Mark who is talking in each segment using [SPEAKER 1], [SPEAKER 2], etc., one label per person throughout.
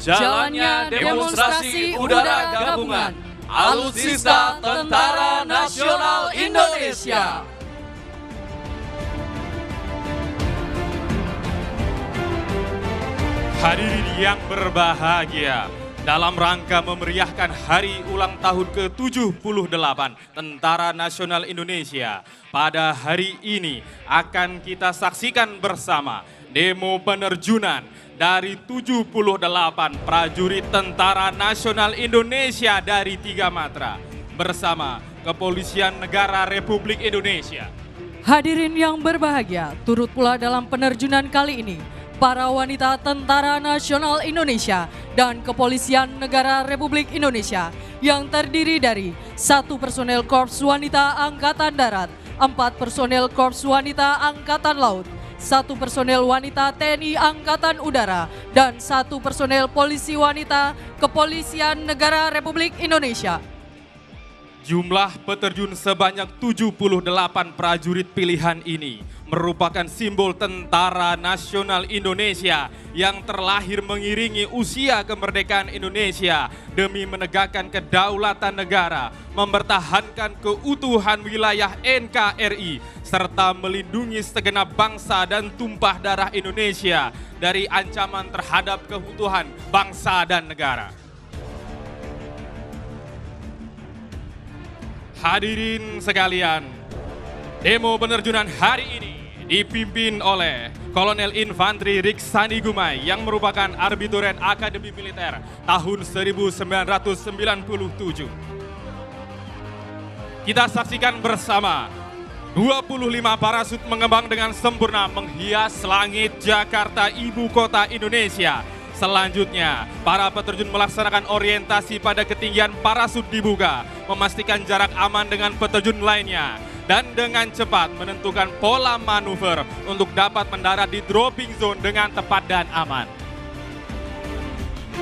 [SPEAKER 1] Jalannya demonstrasi udara gabungan Alutsista Tentara Nasional Indonesia.
[SPEAKER 2] Hadirin yang berbahagia, dalam rangka memeriahkan hari ulang tahun ke-78 Tentara Nasional Indonesia, pada hari ini akan kita saksikan bersama demo penerjunan dari 78 prajurit Tentara Nasional Indonesia dari 3 matra bersama Kepolisian Negara Republik Indonesia.
[SPEAKER 3] Hadirin yang berbahagia, turut pula dalam penerjunan kali ini para wanita Tentara Nasional Indonesia dan Kepolisian Negara Republik Indonesia yang terdiri dari 1 personel Korps Wanita Angkatan Darat, 4 personel Korps Wanita Angkatan Laut, 1 personel wanita TNI Angkatan Udara, dan 1 personel polisi wanita Kepolisian Negara Republik Indonesia.
[SPEAKER 2] Jumlah peterjun sebanyak 78 prajurit pilihan ini merupakan simbol Tentara Nasional Indonesia yang terlahir mengiringi usia kemerdekaan Indonesia demi menegakkan kedaulatan negara, mempertahankan keutuhan wilayah NKRI, serta melindungi segenap bangsa dan tumpah darah Indonesia dari ancaman terhadap keutuhan bangsa dan negara. Hadirin sekalian, demo penerjunan hari ini dipimpin oleh Kolonel Infantri Riksandi Gumai yang merupakan Arbituren Akademi Militer tahun 1997. Kita saksikan bersama 25 parasut mengembang dengan sempurna menghias langit Jakarta, ibu kota Indonesia. Selanjutnya, para peterjun melaksanakan orientasi pada ketinggian parasut dibuka, memastikan jarak aman dengan peterjun lainnya, dan dengan cepat menentukan pola manuver untuk dapat mendarat di dropping zone dengan tepat dan aman.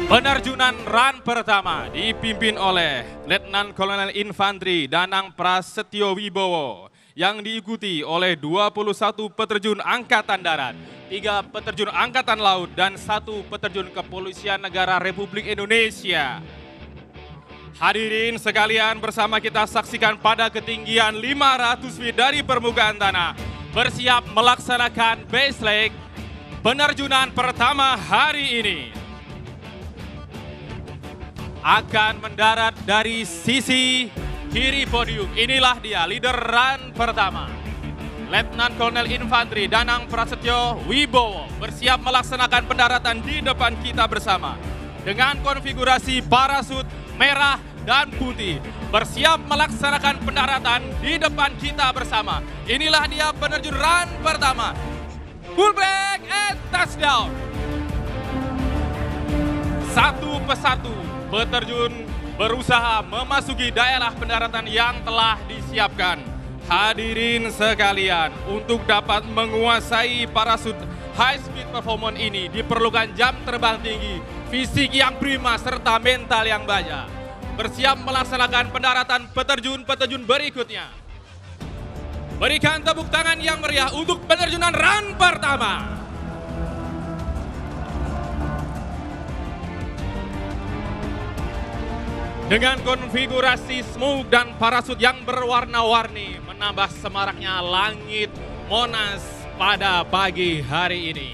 [SPEAKER 2] Penerjunan run pertama dipimpin oleh Letnan Kolonel Infantri Danang Prasetyo Wibowo yang diikuti oleh 21 peterjun Angkatan Darat, 3 peterjun Angkatan Laut, dan 1 peterjun Kepolisian Negara Republik Indonesia. Hadirin sekalian, bersama kita saksikan pada ketinggian 500 feet dari permukaan tanah, bersiap melaksanakan base leg penerjunan pertama hari ini. Akan mendarat dari sisi kiri podium. Inilah dia leader run pertama, Letnan Kolonel Infantri Danang Prasetyo Wibowo, bersiap melaksanakan pendaratan di depan kita bersama dengan konfigurasi parasut merah dan putih, bersiap melaksanakan pendaratan di depan kita bersama. Inilah dia penerjun run pertama, full break and touchdown. Satu persatu peterjun berusaha memasuki daerah pendaratan yang telah disiapkan. Hadirin sekalian, untuk dapat menguasai parasut high speed performance ini diperlukan jam terbang tinggi, fisik yang prima, serta mental yang baja. Bersiap melaksanakan pendaratan peterjun-peterjun berikutnya. Berikan tepuk tangan yang meriah untuk penerjunan run pertama. Dengan konfigurasi smoke dan parasut yang berwarna-warni, menambah semaraknya langit Monas pada pagi hari ini.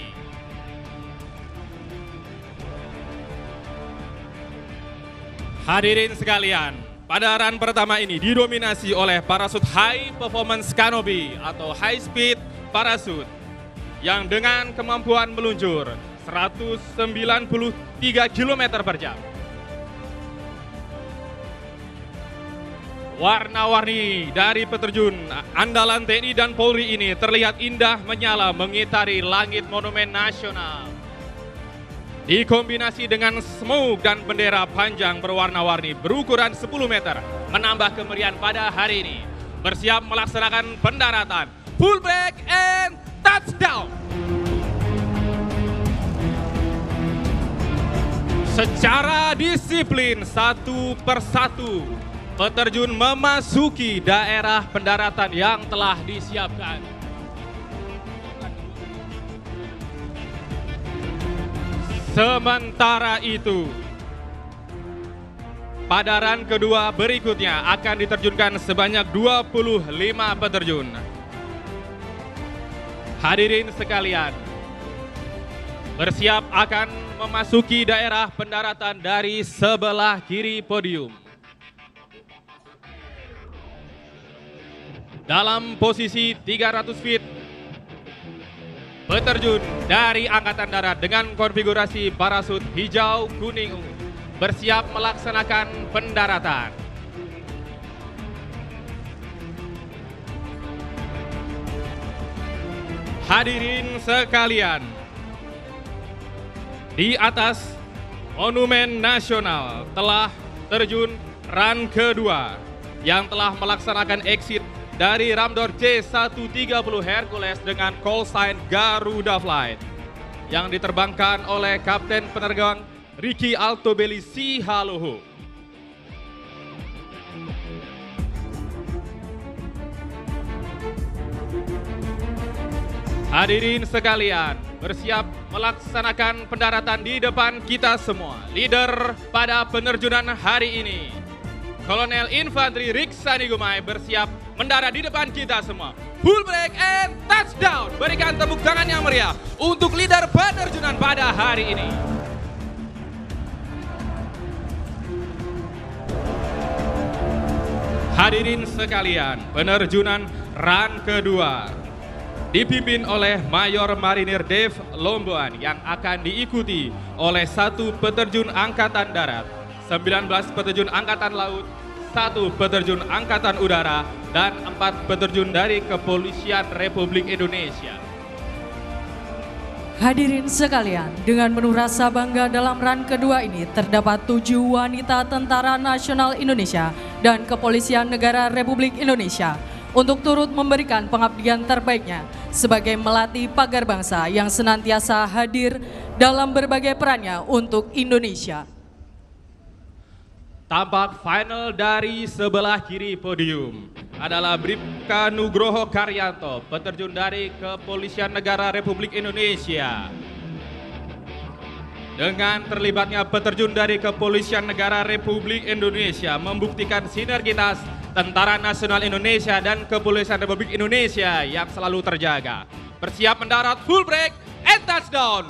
[SPEAKER 2] Hadirin sekalian, pada run pertama ini didominasi oleh parasut High Performance Canopy atau High Speed Parachute yang dengan kemampuan meluncur 193 km per jam. Warna-warni dari peterjun andalan TNI dan Polri ini terlihat indah menyala mengitari langit Monumen Nasional. Dikombinasi dengan smoke dan bendera panjang berwarna-warni berukuran 10 meter, menambah kemeriahan pada hari ini. Bersiap melaksanakan pendaratan, full break and touchdown. Secara disiplin satu persatu, peterjun memasuki daerah pendaratan yang telah disiapkan. Sementara itu, pada run kedua berikutnya akan diterjunkan sebanyak 25 peterjun. Hadirin sekalian, bersiap akan memasuki daerah pendaratan dari sebelah kiri podium. Dalam posisi 300 feet, peterjun dari Angkatan Darat dengan konfigurasi parasut hijau, kuning, ungu bersiap melaksanakan pendaratan. Hadirin sekalian, di atas Monumen Nasional telah terjun run kedua yang telah melaksanakan exit dari Ramdor C-130 Hercules dengan call sign Garuda Flight yang diterbangkan oleh Kapten Penerbang Ricky Altobelli Sihaloho. Hadirin sekalian, bersiap melaksanakan pendaratan di depan kita semua. Leader pada penerjunan hari ini, Kolonel Infantri Riksani Gumai bersiap mendarat di depan kita semua. Full break and touchdown. Berikan tepuk tangan yang meriah untuk leader penerjunan pada hari ini. Hadirin sekalian, penerjunan run kedua dipimpin oleh Mayor Marinir Dave Lomboan yang akan diikuti oleh 1 peterjun Angkatan Darat, 19 peterjun Angkatan Laut, 1 peterjun Angkatan Udara, dan 4 peterjun dari Kepolisian Republik Indonesia.
[SPEAKER 3] Hadirin sekalian, dengan penuh rasa bangga dalam run kedua ini terdapat 7 wanita Tentara Nasional Indonesia dan Kepolisian Negara Republik Indonesia untuk turut memberikan pengabdian terbaiknya sebagai melati pagar bangsa yang senantiasa hadir dalam berbagai perannya untuk Indonesia.
[SPEAKER 2] Tampak final dari sebelah kiri podium adalah Bribka Nugroho Karyanto, peterjun dari Kepolisian Negara Republik Indonesia. Dengan terlibatnya peterjun dari Kepolisian Negara Republik Indonesia membuktikan sinergitas Tentara Nasional Indonesia dan Kepolisian Republik Indonesia yang selalu terjaga. Bersiap mendarat, full break and touchdown.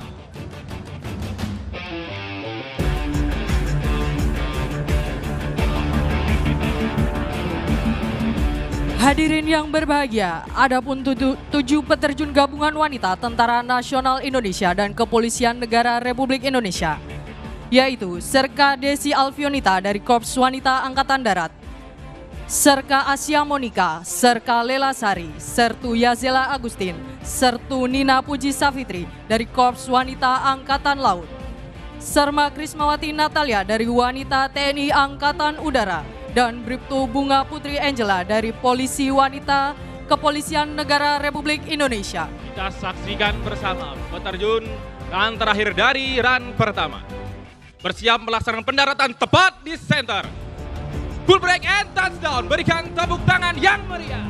[SPEAKER 3] Hadirin yang berbahagia, adapun 7 peterjun gabungan wanita Tentara Nasional Indonesia dan Kepolisian Negara Republik Indonesia, yaitu Serka Desi Alfionita dari Korps Wanita Angkatan Darat, Serka Asia Monika, Serka Lela Sari, Sertu Yazela Agustin, Sertu Nina Puji Safitri dari Korps Wanita Angkatan Laut, Serma Krismawati Natalia dari Wanita TNI Angkatan Udara, dan Bribtu Bunga Putri Angela dari Polisi Wanita Kepolisian Negara Republik Indonesia.
[SPEAKER 2] Kita saksikan bersama peterjun run terakhir dari run pertama. Bersiap melaksanakan pendaratan tepat di center. Full break and touchdown. Berikan tepuk tangan yang meriah.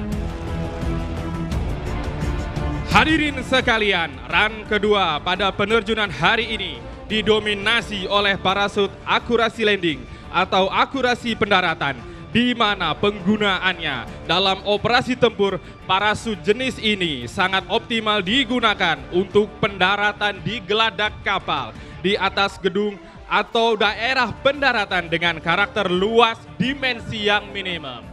[SPEAKER 2] Hadirin sekalian, run kedua pada penerjunan hari ini didominasi oleh parasut akurasi landing atau akurasi pendaratan, di mana penggunaannya dalam operasi tempur parasut jenis ini sangat optimal digunakan untuk pendaratan di geladak kapal, di atas gedung atau daerah pendaratan dengan karakter luas dimensi yang minimum.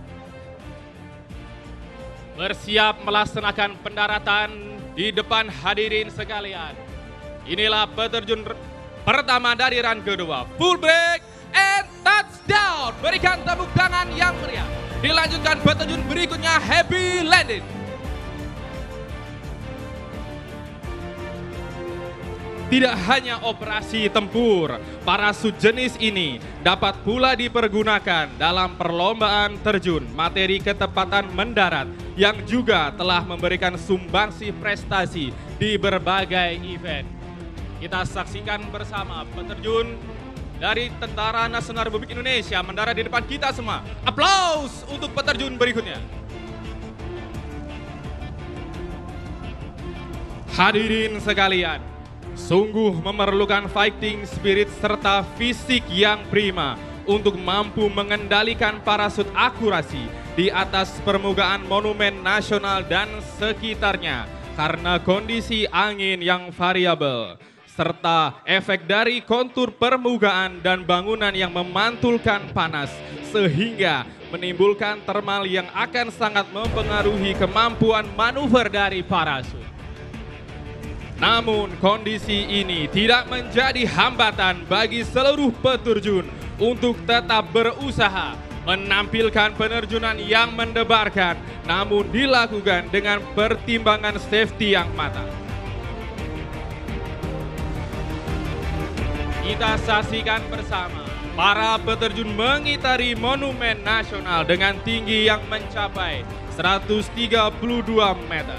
[SPEAKER 2] Bersiap melaksanakan pendaratan di depan hadirin sekalian. Inilah peterjun pertama dari run kedua. Full break and touchdown. Berikan tepuk tangan yang meriah. Dilanjutkan peterjun berikutnya, happy landing. Tidak hanya operasi tempur, parasut jenis ini dapat pula dipergunakan dalam perlombaan terjun materi ketepatan mendarat yang juga telah memberikan sumbangsi prestasi di berbagai event. Kita saksikan bersama peterjun dari Tentara Nasional Republik Indonesia mendarat di depan kita semua. Aplaus untuk peterjun berikutnya. Hadirin sekalian, Sungguh memerlukan fighting spirit serta fisik yang prima untuk mampu mengendalikan parasut akurasi di atas permukaan Monumen Nasional dan sekitarnya karena kondisi angin yang variabel serta efek dari kontur permukaan dan bangunan yang memantulkan panas sehingga menimbulkan thermal yang akan sangat mempengaruhi kemampuan manuver dari parasut. Namun kondisi ini tidak menjadi hambatan bagi seluruh peterjun untuk tetap berusaha menampilkan penerjunan yang mendebarkan namun dilakukan dengan pertimbangan safety yang matang. Kita saksikan bersama para peterjun mengitari Monumen Nasional dengan tinggi yang mencapai 132 meter.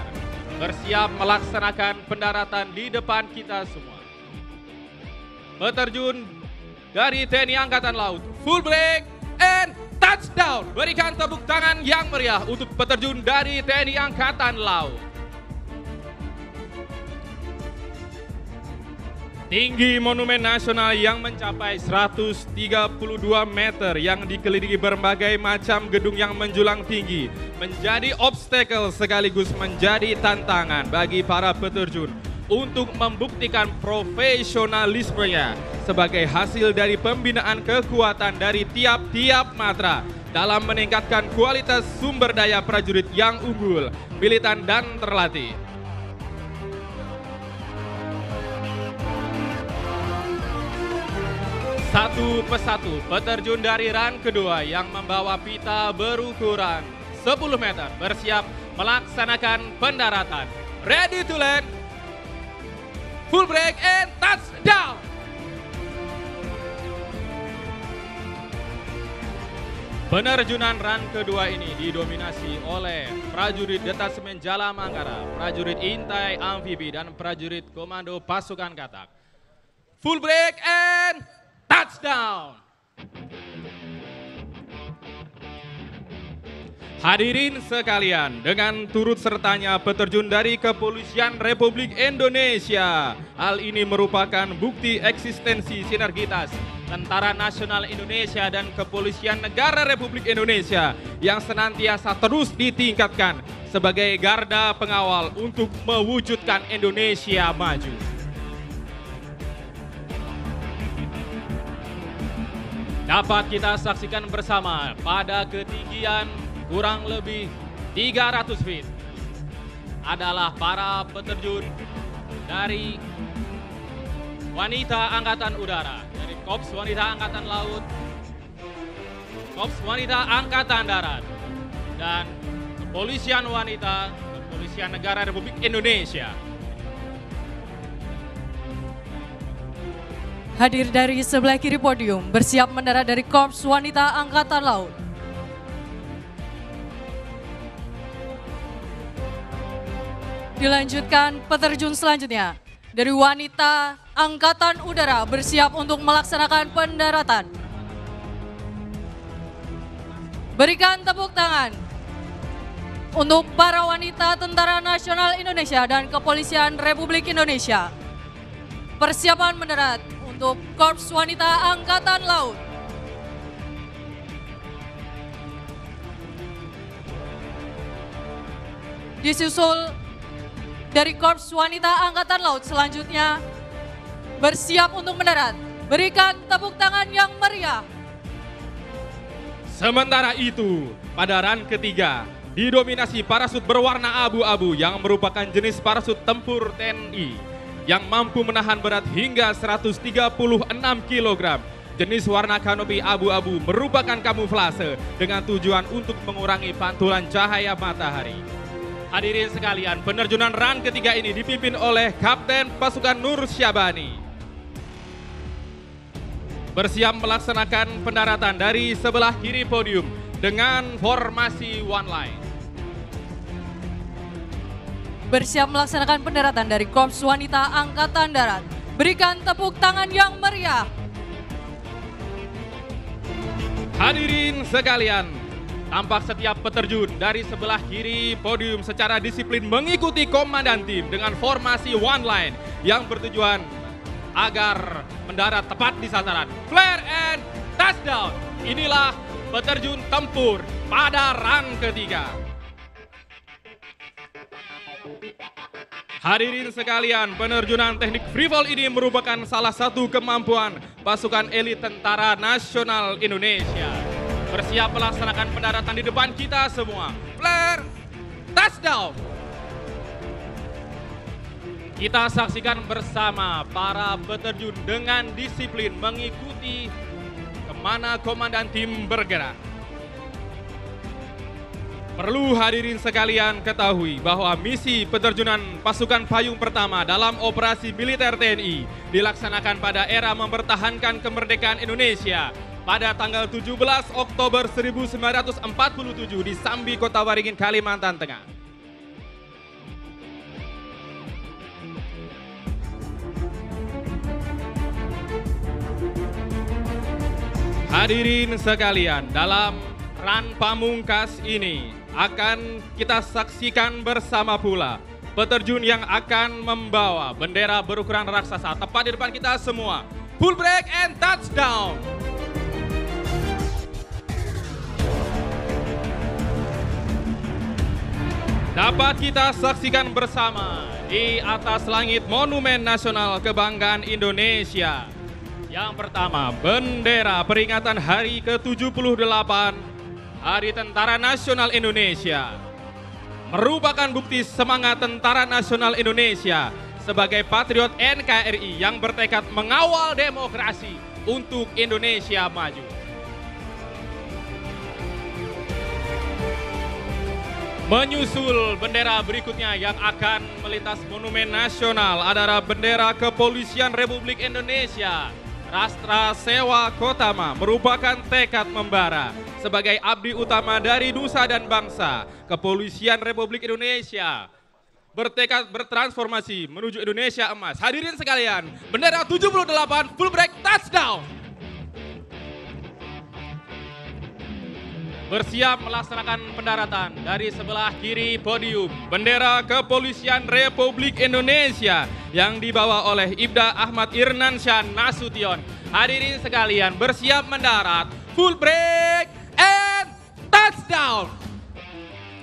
[SPEAKER 2] Bersiap melaksanakan pendaratan di depan kita semua. Peterjun dari TNI Angkatan Laut, full break and touchdown. Berikan tepuk tangan yang meriah untuk peterjun dari TNI Angkatan Laut. Tinggi Monumen Nasional yang mencapai 132 meter yang dikelilingi berbagai macam gedung yang menjulang tinggi menjadi obstacle sekaligus menjadi tantangan bagi para peterjun untuk membuktikan profesionalismenya sebagai hasil dari pembinaan kekuatan dari tiap-tiap matra dalam meningkatkan kualitas sumber daya prajurit yang unggul, militan dan terlatih. Satu persatu peterjun dari run kedua yang membawa pita berukuran 10 meter bersiap melaksanakan pendaratan. Ready to land, full break and touchdown. Penerjunan run kedua ini didominasi oleh prajurit Detasemen Jala Mangkara, prajurit Intai Amfibi dan prajurit Komando Pasukan Katak. Full break and touchdown. Hadirin sekalian, dengan turut sertanya peterjun dari Kepolisian Republik Indonesia. Hal ini merupakan bukti eksistensi sinergitas Tentara Nasional Indonesia dan Kepolisian Negara Republik Indonesia yang senantiasa terus ditingkatkan sebagai garda pengawal untuk mewujudkan Indonesia maju. Dapat kita saksikan bersama pada ketinggian kurang lebih 300 feet adalah para peterjun dari wanita Angkatan Udara, dari Korps Wanita Angkatan Laut, Korps Wanita Angkatan Darat, dan Kepolisian Wanita, Kepolisian Negara Republik Indonesia.
[SPEAKER 3] Hadir dari sebelah kiri podium, bersiap mendarat dari Korps Wanita Angkatan Laut. Dilanjutkan peterjun selanjutnya dari Wanita Angkatan Udara bersiap untuk melaksanakan pendaratan. Berikan tepuk tangan untuk para wanita Tentara Nasional Indonesia dan Kepolisian Republik Indonesia. Persiapan mendarat untuk Korps Wanita Angkatan Laut. Disusul dari Korps Wanita Angkatan Laut selanjutnya bersiap untuk mendarat. Berikan tepuk tangan yang meriah.
[SPEAKER 2] Sementara itu, pada run ketiga didominasi parasut berwarna abu-abu yang merupakan jenis parasut tempur TNI yang mampu menahan berat hingga 136 kg. Jenis warna kanopi abu-abu merupakan kamuflase dengan tujuan untuk mengurangi pantulan cahaya matahari. Hadirin sekalian, penerjunan run ketiga ini dipimpin oleh Kapten Pasukan Nur Syabani. Bersiap melaksanakan pendaratan dari sebelah kiri podium dengan formasi one line.
[SPEAKER 3] Bersiap melaksanakan pendaratan dari Korps Wanita Angkatan Darat. Berikan tepuk tangan yang meriah.
[SPEAKER 2] Hadirin sekalian, tampak setiap peterjun dari sebelah kiri podium secara disiplin mengikuti komandan tim dengan formasi one line yang bertujuan agar mendarat tepat di sasaran. Flare and touchdown. Inilah peterjun tempur pada run ketiga. Hadirin sekalian, penerjunan teknik free fall ini merupakan salah satu kemampuan pasukan elit Tentara Nasional Indonesia. Bersiap melaksanakan pendaratan di depan kita semua. Flare, touchdown. Kita saksikan bersama para peterjun dengan disiplin mengikuti kemana komandan tim bergerak. Perlu hadirin sekalian ketahui bahwa misi peterjunan pasukan payung pertama dalam operasi militer TNI dilaksanakan pada era mempertahankan kemerdekaan Indonesia pada tanggal 17 Oktober 1947 di Sambi, Kota Waringin, Kalimantan Tengah. Hadirin sekalian, dalam run pamungkas ini akan kita saksikan bersama pula peterjun yang akan membawa bendera berukuran raksasa tepat di depan kita semua. Full break and touchdown. Dapat kita saksikan bersama di atas langit Monumen Nasional Kebanggaan Indonesia. Yang pertama, bendera peringatan hari ke-78 Hari Tentara Nasional Indonesia. Merupakan bukti semangat Tentara Nasional Indonesia sebagai patriot NKRI yang bertekad mengawal demokrasi untuk Indonesia maju. Menyusul bendera berikutnya yang akan melintas Monumen Nasional adalah bendera Kepolisian Republik Indonesia. Rastra Sewa Kotama merupakan tekad membara sebagai abdi utama dari nusa dan bangsa. Kepolisian Republik Indonesia bertekad bertransformasi menuju Indonesia emas. Hadirin sekalian, bendera 78 full break touchdown. Bersiap melaksanakan pendaratan dari sebelah kiri podium bendera Kepolisian Republik Indonesia yang dibawa oleh Ibda Ahmad Irnansyah Nasution. Hadirin sekalian, bersiap mendarat, full break and touchdown.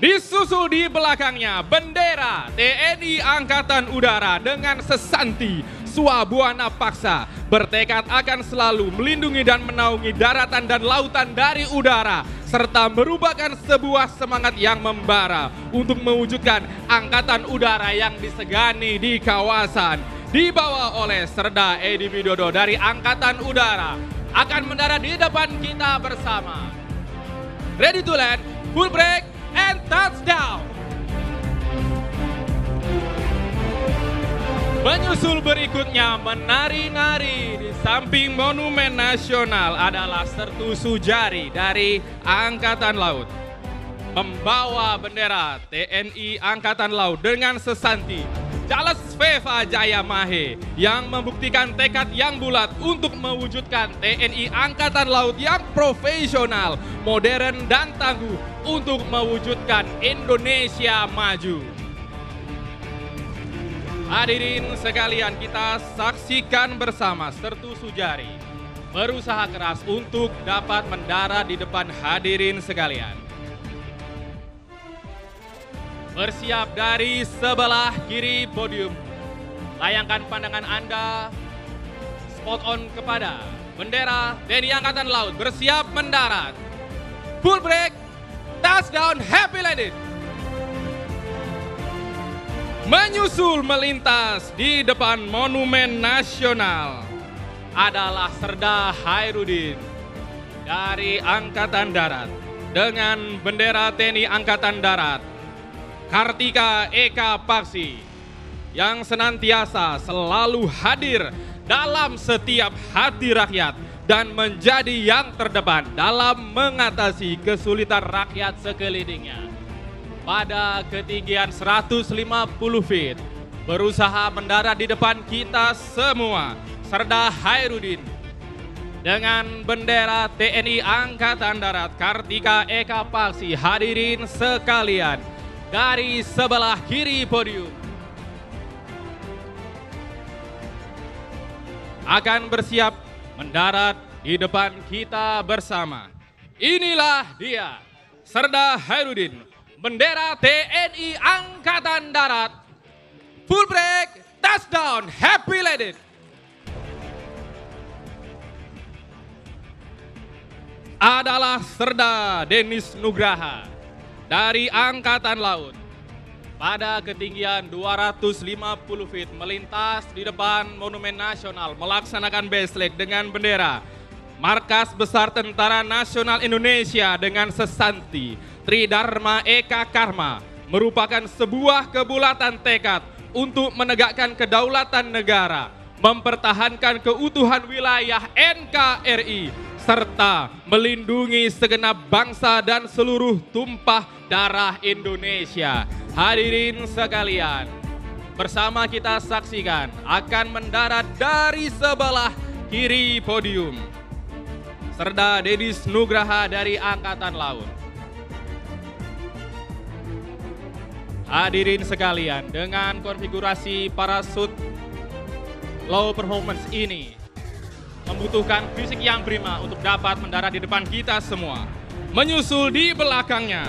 [SPEAKER 2] Disusul di belakangnya bendera TNI Angkatan Udara dengan sesanti Swabuana Paksa, bertekad akan selalu melindungi dan menaungi daratan dan lautan dari udara, serta merupakan sebuah semangat yang membara untuk mewujudkan angkatan udara yang disegani di kawasan. Dibawa oleh Serda Edi Widodo dari Angkatan Udara, akan mendarat di depan kita bersama. Ready to land, full break and touchdown. Menyusul berikutnya menari-nari di samping Monumen Nasional adalah Sertu Sujari dari Angkatan Laut. Membawa bendera TNI Angkatan Laut dengan sesanti Jales Veva Jaya Mahe yang membuktikan tekad yang bulat untuk mewujudkan TNI Angkatan Laut yang profesional, modern dan tangguh untuk mewujudkan Indonesia maju. Hadirin sekalian, kita saksikan bersama Sertu Sujari berusaha keras untuk dapat mendarat di depan hadirin sekalian. Bersiap dari sebelah kiri podium. Layangkan pandangan Anda spot on kepada bendera TNI Angkatan Laut. Bersiap mendarat. Full break, touchdown, happy landing. Menyusul melintas di depan Monumen Nasional adalah Serda Hairudin dari Angkatan Darat dengan bendera TNI Angkatan Darat. Kartika Eka Paksi yang senantiasa selalu hadir dalam setiap hati rakyat dan menjadi yang terdepan dalam mengatasi kesulitan rakyat sekelilingnya. Pada ketinggian 150 feet, berusaha mendarat di depan kita semua, Serda Hairudin dengan bendera TNI Angkatan Darat Kartika Eka Paksi. Hadirin sekalian, dari sebelah kiri podium akan bersiap mendarat di depan kita bersama. Inilah dia, Serda Hairudin, bendera TNI Angkatan Darat. Full break, touchdown, happy landed. Adalah Serda Denis Nugraha dari Angkatan Laut. Pada ketinggian 250 feet melintas di depan Monumen Nasional melaksanakan baseleg dengan bendera Markas Besar Tentara Nasional Indonesia dengan sesanti Tridharma Eka Karma merupakan sebuah kebulatan tekad untuk menegakkan kedaulatan negara, mempertahankan keutuhan wilayah NKRI, serta melindungi segenap bangsa dan seluruh tumpah darah Indonesia. Hadirin sekalian, bersama kita saksikan akan mendarat dari sebelah kiri podium Serda Denis Nugraha dari Angkatan Laut. Hadirin sekalian, dengan konfigurasi parasut low performance ini membutuhkan fisik yang prima untuk dapat mendarat di depan kita semua. Menyusul di belakangnya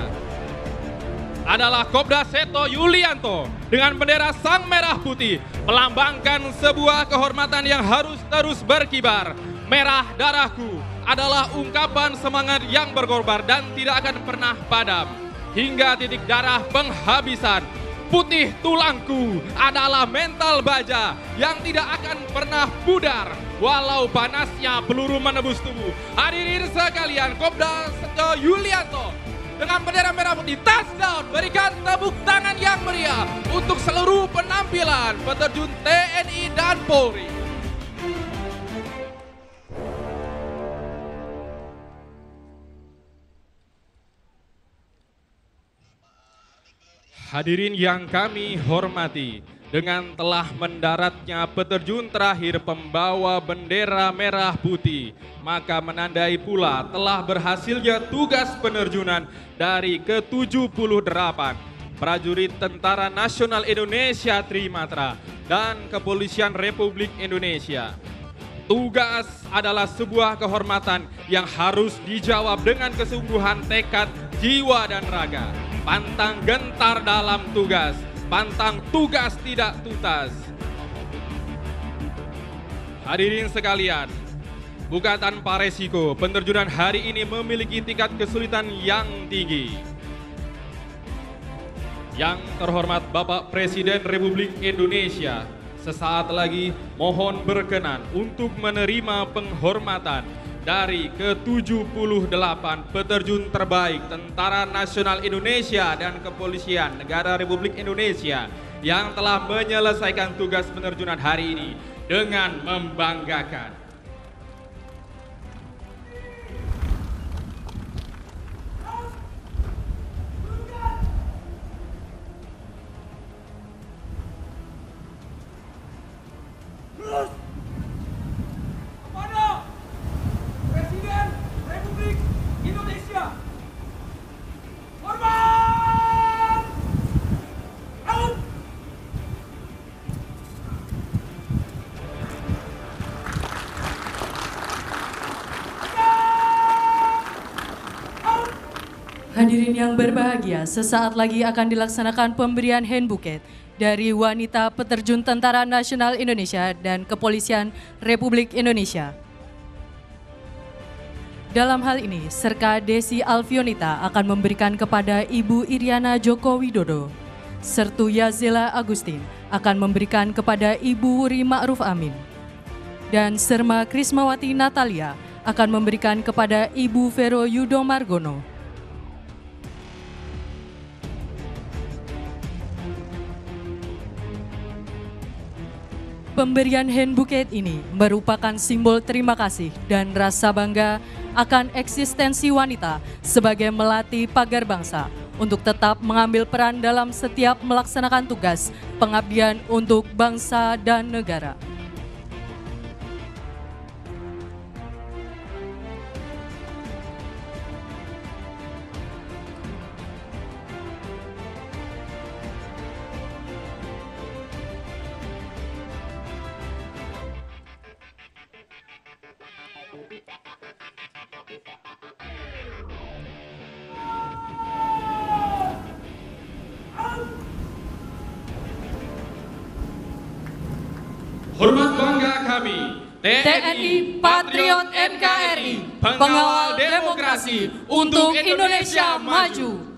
[SPEAKER 2] adalah Kopda Seto Yulianto dengan bendera Sang Merah Putih, melambangkan sebuah kehormatan yang harus terus berkibar. Merah darahku adalah ungkapan semangat yang berkorban dan tidak akan pernah padam hingga titik darah penghabisan. Putih tulangku adalah mental baja yang tidak akan pernah pudar walau panasnya peluru menembus tubuh. Hadirin sekalian, Kopda Seto Yulianto dengan bendera merah putih, touchdown. Berikan tepuk tangan yang meriah untuk seluruh penampilan peterjun TNI dan Polri. Hadirin yang kami hormati, dengan telah mendaratnya peterjun terakhir pembawa bendera merah putih, maka menandai pula telah berhasilnya tugas penerjunan dari ke-78 prajurit Tentara Nasional Indonesia Trimatra dan Kepolisian Republik Indonesia. Tugas adalah sebuah kehormatan yang harus dijawab dengan kesungguhan, tekad, jiwa dan raga. Pantang gentar dalam tugas, pantang tugas tidak tuntas. Hadirin sekalian, bukan tanpa resiko, penerjunan hari ini memiliki tingkat kesulitan yang tinggi. Yang terhormat Bapak Presiden Republik Indonesia, sesaat lagi mohon berkenan untuk menerima penghormatan dari ke-78 peterjun terbaik Tentara Nasional Indonesia dan Kepolisian Negara Republik Indonesia yang telah menyelesaikan tugas penerjunan hari ini dengan membanggakan.
[SPEAKER 4] Kepada Presiden Republik Indonesia, hormat, out.
[SPEAKER 3] Hadirin yang berbahagia, sesaat lagi akan dilaksanakan pemberian hand bouquet dari wanita peterjun Tentara Nasional Indonesia dan Kepolisian Republik Indonesia. Dalam hal ini, Serka Desi Alfionita akan memberikan kepada Ibu Iriana Joko Widodo. Sertu Yazela Agustin akan memberikan kepada Ibu Wuri Ma'ruf Amin. Dan Serma Krismawati Natalia akan memberikan kepada Ibu Vero Yudo Margono. Pemberian hand bouquet ini merupakan simbol terima kasih dan rasa bangga akan eksistensi wanita sebagai melati pagar bangsa untuk tetap mengambil peran dalam setiap melaksanakan tugas pengabdian untuk bangsa dan negara.
[SPEAKER 2] Hormat bangga kami,
[SPEAKER 3] TNI Patriot NKRI, pengawal demokrasi untuk Indonesia maju.